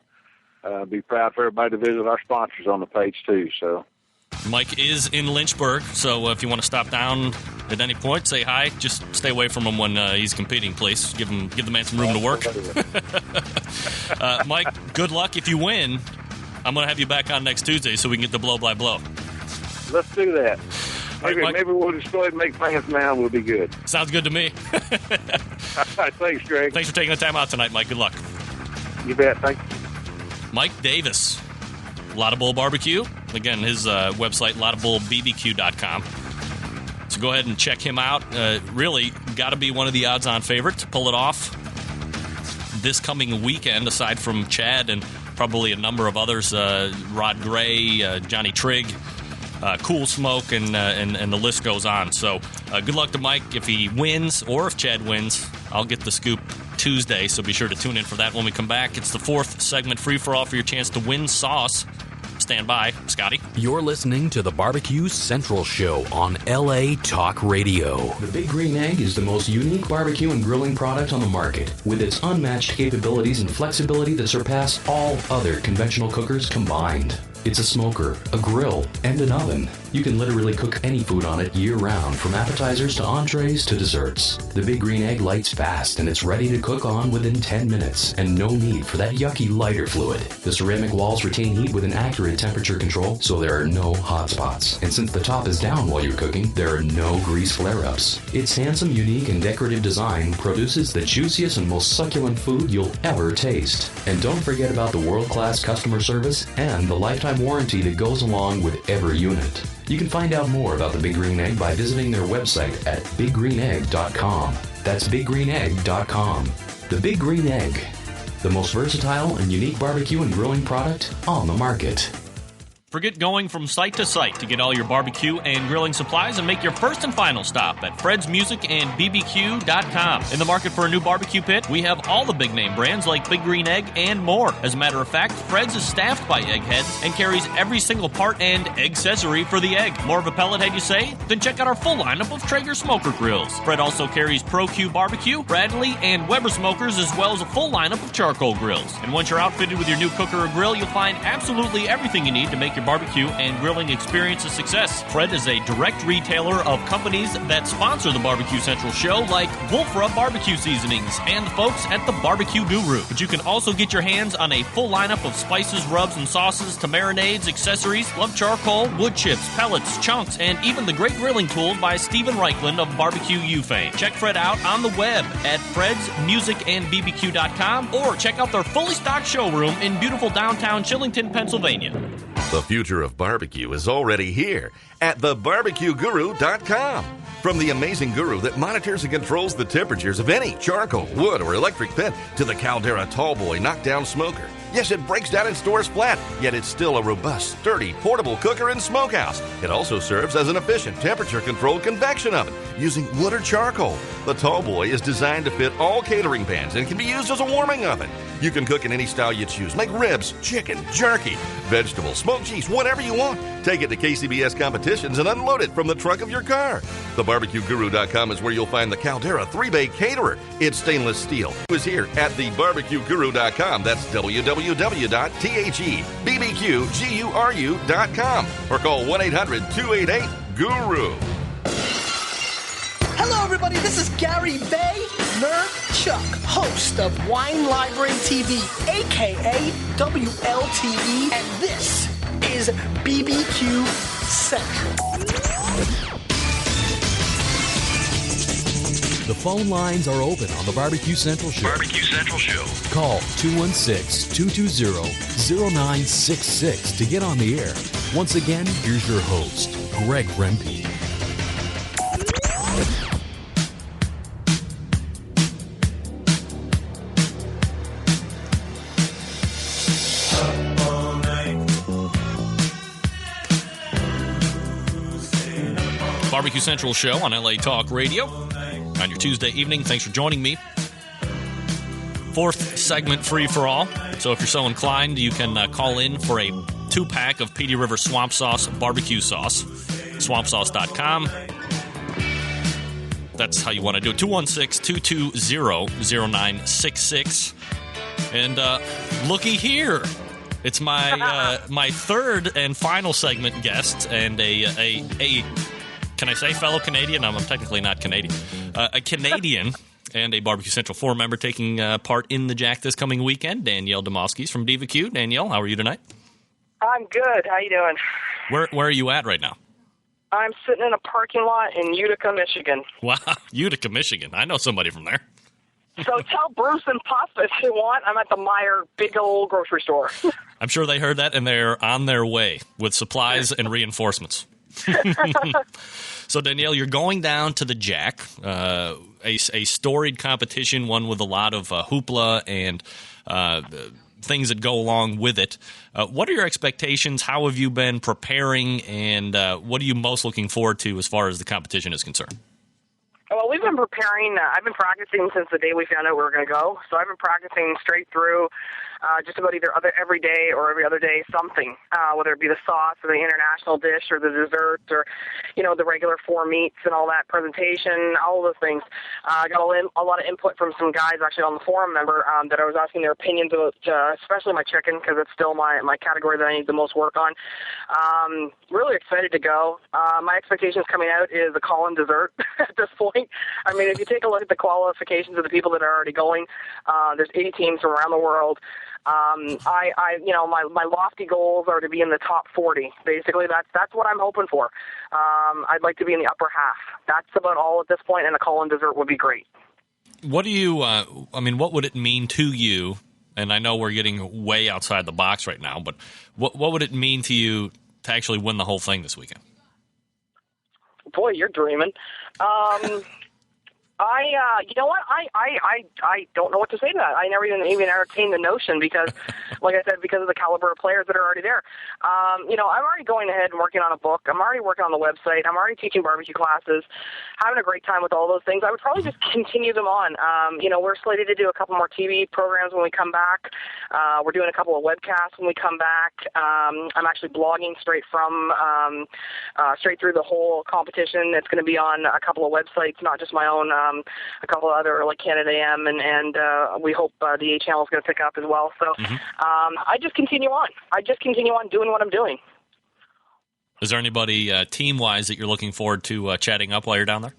S8: Be proud for everybody to visit our sponsors on the page too. So
S4: Mike is in Lynchburg, so if you want to stop down at any point, say hi. Just stay away from him when he's competing, please. Give the man some room to work. Mike, good luck. If you win, I'm going to have you back on next Tuesday so we can get the blow-by-blow.
S8: Let's do that.
S4: Maybe
S8: we'll just go ahead and make plans now. We'll be good.
S4: Sounds good to me.
S8: Thanks, Greg.
S4: Thanks for taking the time out tonight, Mike. Good luck.
S8: You bet. Thank you.
S4: Mike Davis, Lot of Bull Barbecue. Again, his website, lotofbullbbq.com. So go ahead and check him out. Really got to be one of the odds-on favorites to pull it off this coming weekend, aside from Chad and probably a number of others, Rod Gray, Johnny Trigg, Cool Smoke, and the list goes on. So good luck to Mike. If he wins or if Chad wins, I'll get the scoop Tuesday, so be sure to tune in for that when we come back. It's the fourth segment, free-for-all, for your chance to win sauce. Stand by. Scotty?
S2: You're listening to the Barbecue Central Show on LA Talk Radio.
S5: The Big Green Egg is the most unique barbecue and grilling product on the market, with its unmatched capabilities and flexibility that surpass all other conventional cookers combined. It's a smoker, a grill, and an oven. You can literally cook any food on it year-round, from appetizers to entrees to desserts. The Big Green Egg lights fast, and it's ready to cook on within 10 minutes, and no need for that yucky lighter fluid. The ceramic walls retain heat with an accurate temperature control, so there are no hot spots. And since the top is down while you're cooking, there are no grease flare-ups. Its handsome, unique, and decorative design produces the juiciest and most succulent food you'll ever taste. And don't forget about the world-class customer service and the lifetime warranty that goes along with every unit. You can find out more about the Big Green Egg by visiting their website at biggreenegg.com. That's biggreenegg.com. The Big Green Egg, the most versatile and unique barbecue and grilling product on the market.
S4: Forget going from site to site to get all your barbecue and grilling supplies and make your first and final stop at fredsmusicandbbq.com. In the market for a new barbecue pit, we have all the big name brands like Big Green Egg and more. As a matter of fact, Fred's is staffed by eggheads and carries every single part and accessory for the egg. More of a pellet head, you say? Then check out our full lineup of Traeger smoker grills. Fred also carries Pro Q Barbecue, Bradley, and Weber smokers, as well as a full lineup of charcoal grills. And once you're outfitted with your new cooker or grill, you'll find absolutely everything you need to make your barbecue and grilling experience a success. Fred is a direct retailer of companies that sponsor the Barbecue Central show, like Wolf Rub Barbecue Seasonings and the folks at the Barbecue Guru. But you can also get your hands on a full lineup of spices, rubs, and sauces to marinades, accessories, lump charcoal, wood chips, pellets, chunks, and even the great grilling tools by Stephen Reichland of Barbecue U fame. Check Fred out on the web at fredsmusicandbbq.com or check out their fully stocked showroom in beautiful downtown Chillington, Pennsylvania.
S3: The future of barbecue is already here at thebarbecueguru.com. From the amazing guru that monitors and controls the temperatures of any charcoal, wood, or electric pit to the Caldera Tallboy knockdown smoker. Yes, it breaks down and stores flat, yet it's still a robust, sturdy, portable cooker and smokehouse. It also serves as an efficient temperature-controlled convection oven using wood or charcoal. The Tallboy is designed to fit all catering pans and can be used as a warming oven. You can cook in any style you choose. Make ribs, chicken, jerky, vegetables, smoked cheese, whatever you want. Take it to KCBS competitions and unload it from the trunk of your car. TheBarbecueGuru.com is where you'll find the Caldera 3-Bay Caterer. It's stainless steel. It was here at TheBarbecueGuru.com. That's www.thebbqguru.com or call 1-800-288-GURU.
S9: Hello, everybody. This is Gary Vaynerchuk, host of Wine Library TV, a.k.a. WLTV, and this is BBQ Central.
S2: The phone lines are open on the Barbecue Central Show.
S3: Barbecue Central Show.
S2: Call 216-220-0966 to get on the air. Once again, here's your host, Greg Rempe.
S4: Barbecue Central Show on LA Talk Radio on your Tuesday evening. Thanks for joining me. Fourth segment, free for all. So if you're so inclined, you can call in for a 2-pack of Petey River Swamp Sauce barbecue sauce. Swampsauce.com. That's how you want to do it. 216-220-0966. And looky here. It's my my third and final segment guest and a can I say fellow Canadian? I'm technically not Canadian. A Canadian and a Barbecue Central 4 member taking part in the Jack this coming weekend, Danielle Demoskis from BBQ. Danielle, how are you tonight?
S10: I'm good. How you doing?
S4: Where are you at right now?
S10: I'm sitting in a parking lot in Utica, Michigan.
S4: Wow, Utica, Michigan. I know somebody from there.
S10: So tell Bruce and Puff if they want. I'm at the Meijer big old grocery store.
S4: I'm sure they heard that, and they're on their way with supplies and reinforcements. So, Danielle, you're going down to the Jack, a storied competition, one with a lot of hoopla and things that go along with it. What are your expectations? How have you been preparing, and what are you most looking forward to as far as the competition is concerned?
S10: Well, we've been preparing. I've been practicing since the day we found out we were going to go. So I've been practicing straight through just about either every day or every other day something, whether it be the sauce or the international dish or the dessert or, the regular 4 meats and all that presentation, all of those things. I got a lot of input from some guys actually on the forum member that I was asking their opinions about, especially my chicken because it's still my category that I need the most work on. Really excited to go. My expectations coming out is a call-in dessert at this point. I mean, if you take a look at the qualifications of the people that are already going, there's 80 teams from around the world. My lofty goals are to be in the top 40. Basically, that's what I'm hoping for. I'd like to be in the upper half. That's about all at this point, and a call-in dessert would be great.
S4: What do you, what would it mean to you? And I know we're getting way outside the box right now, but what would it mean to you to actually win the whole thing this weekend?
S10: Boy, you're dreaming. You know what? I don't know what to say to that. I never even entertained the notion because, like I said, because of the caliber of players that are already there. I'm already going ahead and working on a book. I'm already working on the website. I'm already teaching barbecue classes, having a great time with all those things. I would probably just continue them on. We're slated to do a couple more TV programs when we come back. We're doing a couple of webcasts when we come back. I'm actually blogging straight through the whole competition. It's going to be on a couple of websites, not just my own. A couple of other like Canada AM, and we hope the A channel is going to pick up as well. So I just continue on. I just continue on doing what I'm doing.
S4: Is there anybody team-wise that you're looking forward to chatting up while you're down there?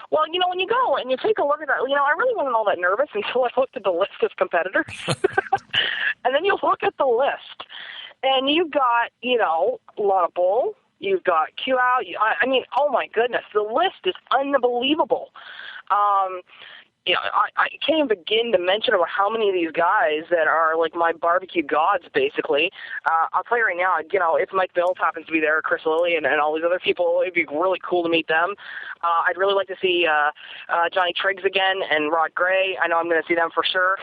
S10: Well, when you go and you take a look at that, I really wasn't all that nervous until I looked at the list of competitors. And then you look at the list, and you've got, a lot of bull. You've got Q out. Oh my goodness, the list is unbelievable. I can't even begin to mention about how many of these guys that are like my barbecue gods, basically. I'll tell you right now, if Mike Bills happens to be there, Chris Lilly, and all these other people, it'd be really cool to meet them. I'd really like to see Johnny Triggs again and Rod Gray. I know I'm going to see them for sure.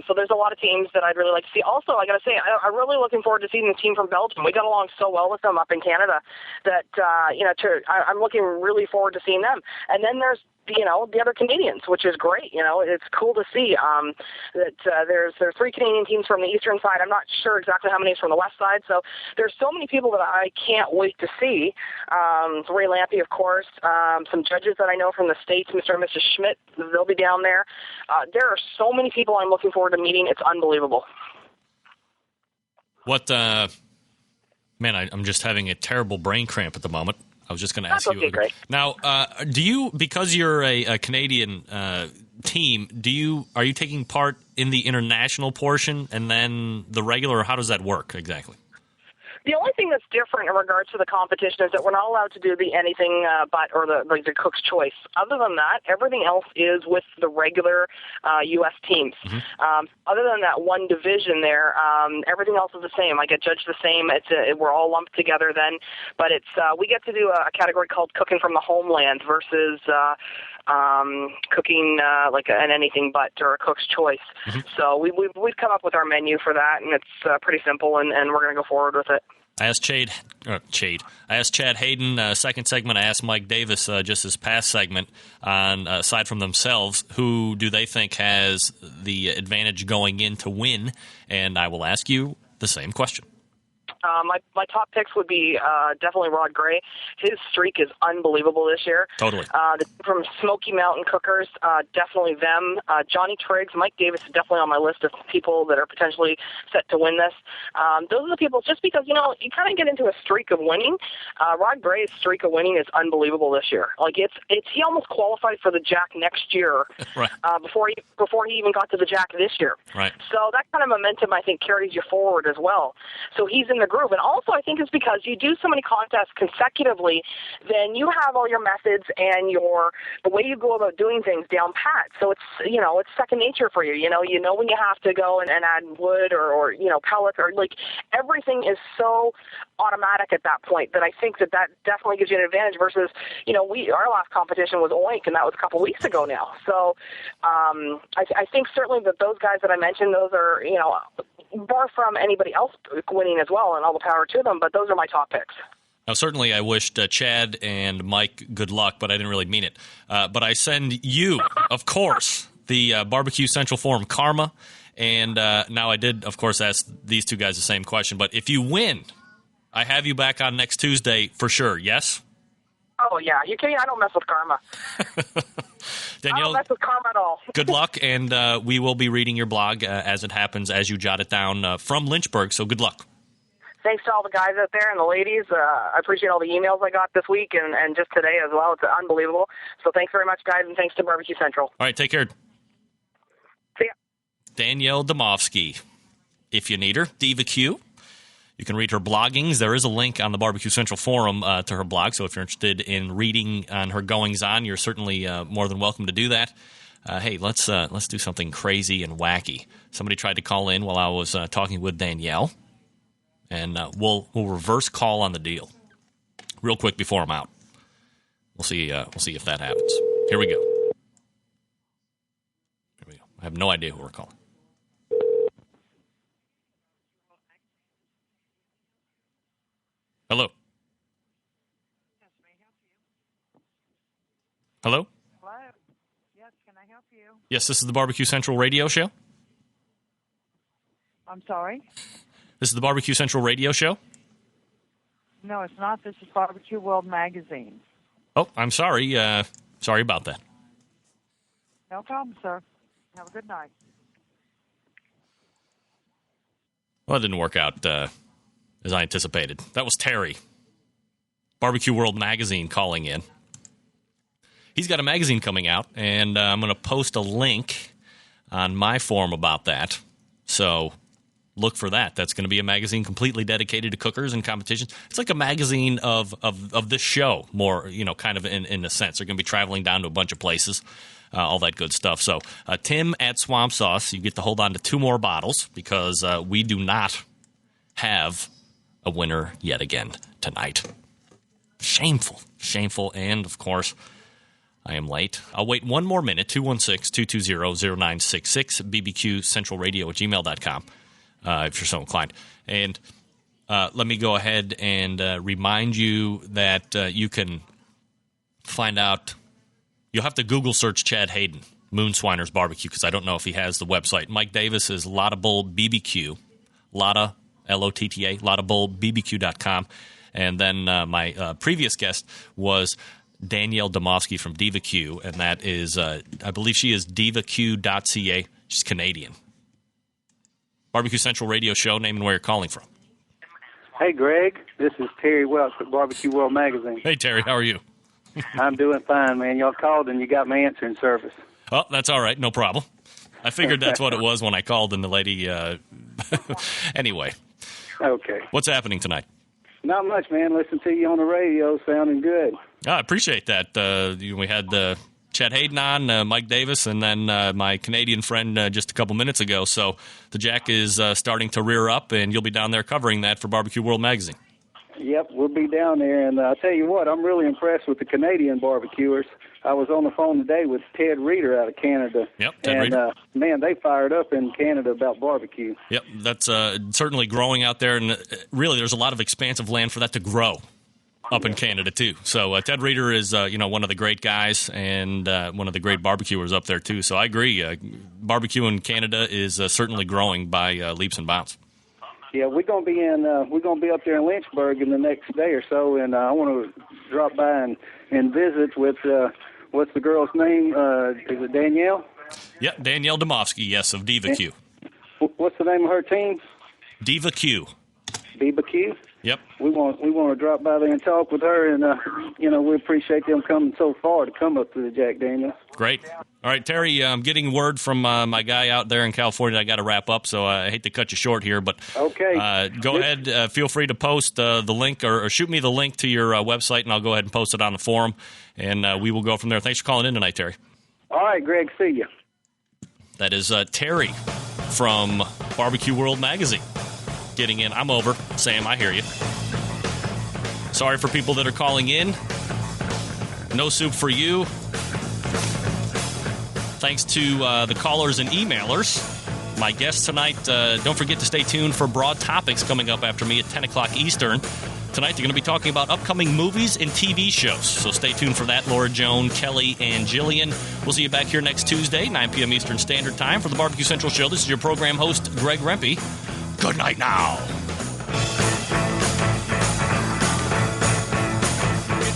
S10: So there's a lot of teams that I'd really like to see. Also, I got to say, I'm really looking forward to seeing the team from Belgium. We got along so well with them up in Canada that, I'm looking really forward to seeing them. And then there's the other Canadians, which is great. It's cool to see that there's 3 Canadian teams from the eastern side. I'm not sure exactly how many is from the west side. So there's so many people that I can't wait to see. Ray Lampy, of course, some judges that I know from the States, Mr. and Mrs. Schmidt, they'll be down there. There are so many people I'm looking forward to meeting. It's unbelievable.
S4: What, I'm just having a terrible brain cramp at the moment. I was just going to ask you.
S10: Great.
S4: Now, do you, because you're a Canadian team, are you taking part in the international portion and then the regular, or how does that work exactly?
S10: The only thing that's different in regards to the competition is that we're not allowed to do the anything but or the cook's choice. Other than that, everything else is with the regular U.S. teams. Other than that one division there, everything else is the same. I get judged the same. We're all lumped together then, but we get to do a category called cooking from the homeland versus cooking like an anything but or a cook's choice. So we've come up with our menu for that, and it's pretty simple, and we're going to go forward with it.
S4: I asked I asked Chad Hayden, second segment. I asked Mike Davis just this past segment on, aside from themselves, who do they think has the advantage going in to win? And I will ask you the same question.
S10: My top picks would be definitely Rod Gray. His streak is unbelievable this year.
S4: Totally.
S10: From Smoky Mountain Cookers, definitely them. Johnny Triggs, Mike Davis is definitely on my list of people that are potentially set to win this. Those are the people, just because, you kind of get into a streak of winning. Rod Gray's streak of winning is unbelievable this year. Like he almost qualified for the Jack next year
S4: right.
S10: before he even got to the Jack this year.
S4: Right.
S10: So that kind of momentum, I think, carries you forward as well. So he's in the groove. And also, I think it's because you do so many contests consecutively, then you have all your methods and the way you go about doing things down pat. So it's second nature for you. You know when you have to go and add wood or pellets, or like everything is so automatic at that point that I think that definitely gives you an advantage versus, our last competition was Oink, and that was a couple weeks ago now. So I think certainly that those guys that I mentioned, those are, bar from anybody else winning as well, and all the power to them, but those are my top picks.
S4: Now, certainly I wished Chad and Mike good luck, but I didn't really mean it. But I send you, of course, the Barbecue Central Forum karma, and now I did, of course, ask these two guys the same question, but if you win, I have you back on next Tuesday for sure, yes?
S10: Oh, yeah. You kidding? I don't mess with karma.
S4: Danielle,
S10: I don't mess with karma at all.
S4: Good luck, and we will be reading your blog as it happens, as you jot it down from Lynchburg, so good luck.
S10: Thanks to all the guys out there and the ladies. I appreciate all the emails I got this week and just today as well. It's unbelievable. So thanks very much, guys, and thanks to Barbecue Central.
S4: All right, take care.
S10: See ya.
S4: Danielle Domofsky, if you need her, Diva Q. You can read her bloggings. There is a link on the Barbecue Central forum to her blog, so if you're interested in reading on her goings-on, you're certainly more than welcome to do that. Hey, let's do something crazy and wacky. Somebody tried to call in while I was talking with Danielle, and we'll reverse call on the deal real quick before I'm out. We'll see if that happens. Here we go. I have no idea who we're calling. Hello.
S11: Yes, may I help you?
S4: Hello?
S11: Hello. Yes, can I help you?
S4: Yes, this is the Barbecue Central radio show.
S11: I'm sorry?
S4: This is the Barbecue Central radio show.
S11: No, it's not. This is Barbecue World Magazine.
S4: Oh, I'm sorry. Sorry about that.
S11: No problem, sir. Have a good night.
S4: Well, it didn't work out as I anticipated. That was Terry, Barbecue World Magazine, calling in. He's got a magazine coming out, and I'm going to post a link on my forum about that. So look for that. That's going to be a magazine completely dedicated to cookers and competitions. It's like a magazine of this show, more, kind of in a sense. They're going to be traveling down to a bunch of places, all that good stuff. So Tim at Swamp Sauce, you get to hold on to 2 more bottles because we do not have a winner yet again tonight. Shameful. And, of course, I am late. I'll wait 1 more minute, 216-220-0966, bbqcentralradio@gmail.com, if you're so inclined. And let me go ahead and remind you that you can find out. You'll have to Google search Chad Hayden, Moonswiners Barbecue, because I don't know if he has the website. Mike Davis is Lotta Bull BBQ, Lotta, L-O-T-T-A, LottaBullBBQ.com. And then my previous guest was Danielle Domofsky from Diva Q, and that is, I believe she is divaq.ca. She's Canadian. Barbecue Central radio show, name and where you're calling from.
S12: Hey, Greg. This is Terry Welch with Barbecue World Magazine.
S4: Hey, Terry. How are you?
S12: I'm doing fine, man. Y'all called and you got my answering service.
S4: Oh, that's all right. No problem. I figured that's what it was when I called, and the lady... Anyway.
S12: Okay.
S4: What's happening tonight?
S12: Not much, man. Listen to you on the radio, sounding good.
S4: I appreciate that. We had Chet Hayden on, Mike Davis, and then my Canadian friend just a couple minutes ago. So the Jack is starting to rear up, and you'll be down there covering that for Barbecue World Magazine.
S12: Yep, we'll be down there, and I'll tell you what, I'm really impressed with the Canadian barbecuers. I was on the phone today with Ted Reeder out of Canada.
S4: Yep, Ted Reeder.
S12: Man, they fired up in Canada about barbecue.
S4: Yep, that's certainly growing out there, and really there's a lot of expansive land for that to grow up in Canada, too. So Ted Reeder is, one of the great guys and one of the great barbecuers up there, too. So I agree. Barbecue in Canada is certainly growing by leaps and bounds.
S12: Yeah, we're gonna be up there in Lynchburg in the next day or so, and I want to drop by and visit with what's the girl's name? Is it Danielle?
S4: Yeah, Danielle Domovsky, yes, of Diva Q.
S12: What's the name of her team?
S4: Diva Q.
S12: Diva Q.
S4: Yep.
S12: We want to drop by there and talk with her, and we appreciate them coming so far to come up to the Jack Daniels.
S4: Great. All right, Terry, I'm getting word from my guy out there in California. I got to wrap up, so I hate to cut you short here, but
S12: okay.
S4: Go ahead. Feel free to post the link or shoot me the link to your website, and I'll go ahead and post it on the forum, and we will go from there. Thanks for calling in tonight, Terry.
S12: All right, Greg. See you.
S4: That is Terry from Barbecue World Magazine. Getting in. I'm over. Sam, I hear you. Sorry for people that are calling in. No soup for you. Thanks to the callers and emailers. My guests tonight, don't forget to stay tuned for Broad Topics coming up after me at 10 o'clock Eastern. Tonight, they're going to be talking about upcoming movies and TV shows. So stay tuned for that. Laura Joan, Kelly, and Jillian. We'll see you back here next Tuesday, 9 p.m. Eastern Standard Time for the Barbecue Central Show. This is your program host, Greg Rempe. Good night now.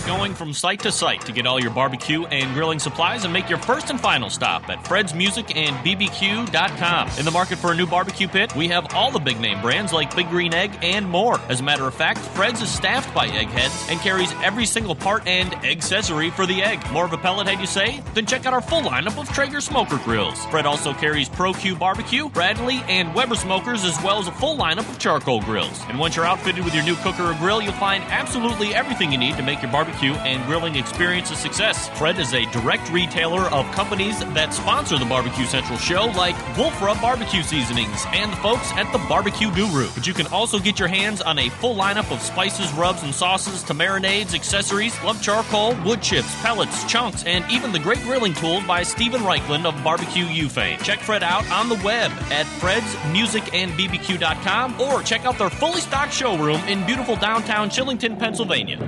S4: Going from site to site to get all your barbecue and grilling supplies and make your first and final stop at Fred's Music and BBQ.com. In the market for a new barbecue pit, we have all the big name brands like Big Green Egg and more. As a matter of fact, Fred's is staffed by eggheads and carries every single part and accessory for the egg. More of a pellet head, you say? Then check out our full lineup of Traeger smoker grills. Fred also carries Pro Q Barbecue, Bradley, and Weber smokers, as well as a full lineup of charcoal grills. And once you're outfitted with your new cooker or grill, you'll find absolutely everything you need to make your barbecue and grilling experience a success. Fred is a direct retailer of companies that sponsor the Barbecue Central Show, like Wolf Rub Barbecue Seasonings and the folks at the Barbecue Guru. But you can also get your hands on a full lineup of spices, rubs, and sauces to marinades, accessories, lump charcoal, wood chips, pellets, chunks, and even the great grilling tools by Stephen Reichland of Barbecue U fame. Check Fred out on the web at fredsmusicandbbq.com or check out their fully stocked showroom in beautiful downtown Chillington, Pennsylvania.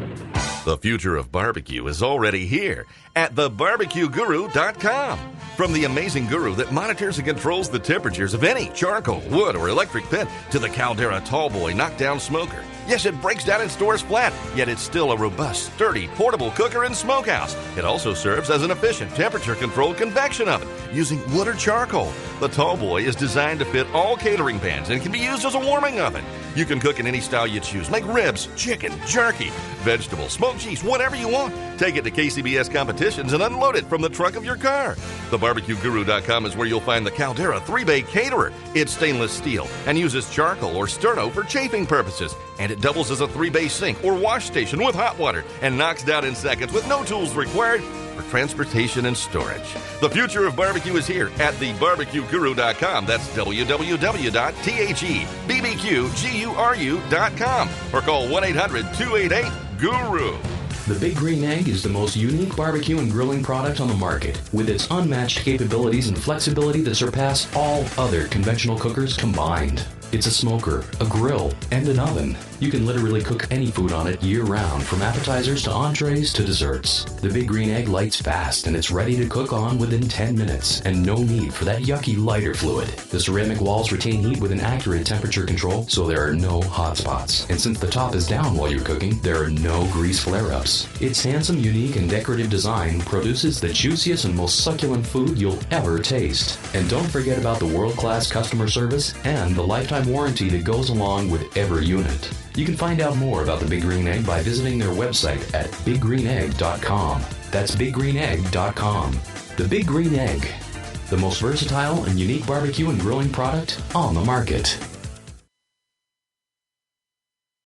S3: The future of barbecue is already here at thebarbecueguru.com. From the amazing guru that monitors and controls the temperatures of any charcoal, wood, or electric pit to the Caldera Tallboy knockdown smoker. Yes, it breaks down and stores flat, yet it's still a robust, sturdy, portable cooker and smokehouse. It also serves as an efficient, temperature-controlled convection oven using wood or charcoal. The Tallboy is designed to fit all catering pans and can be used as a warming oven. You can cook in any style you choose. Make ribs, chicken, jerky, vegetables, smoked cheese, whatever you want. Take it to KCBS competitions and unload it from the trunk of your car. TheBarbecueGuru.com is where you'll find the Caldera 3-Bay Caterer. It's stainless steel and uses charcoal or sterno for chafing purposes. And it doubles as a 3-bay sink or wash station with hot water and knocks down in seconds with no tools required for transportation and storage. The future of barbecue is here at thebarbecueguru.com. That's www.thebbqguru.com or call 1-800-288-GURU.
S5: The Big Green Egg is the most unique barbecue and grilling product on the market, with its unmatched capabilities and flexibility that surpass all other conventional cookers combined. It's a smoker, a grill, and an oven. You can literally cook any food on it year-round, from appetizers to entrees to desserts. The Big Green Egg lights fast, and it's ready to cook on within 10 minutes, and no need for that yucky lighter fluid. The ceramic walls retain heat with an accurate temperature control, so there are no hot spots. And since the top is down while you're cooking, there are no grease flare-ups. Its handsome, unique, and decorative design produces the juiciest and most succulent food you'll ever taste. And don't forget about the world-class customer service and the lifetime warranty that goes along with every unit. You can find out more about the Big Green Egg by visiting their website at biggreenegg.com. That's biggreenegg.com. The Big Green Egg, the most versatile and unique barbecue and grilling product on the market.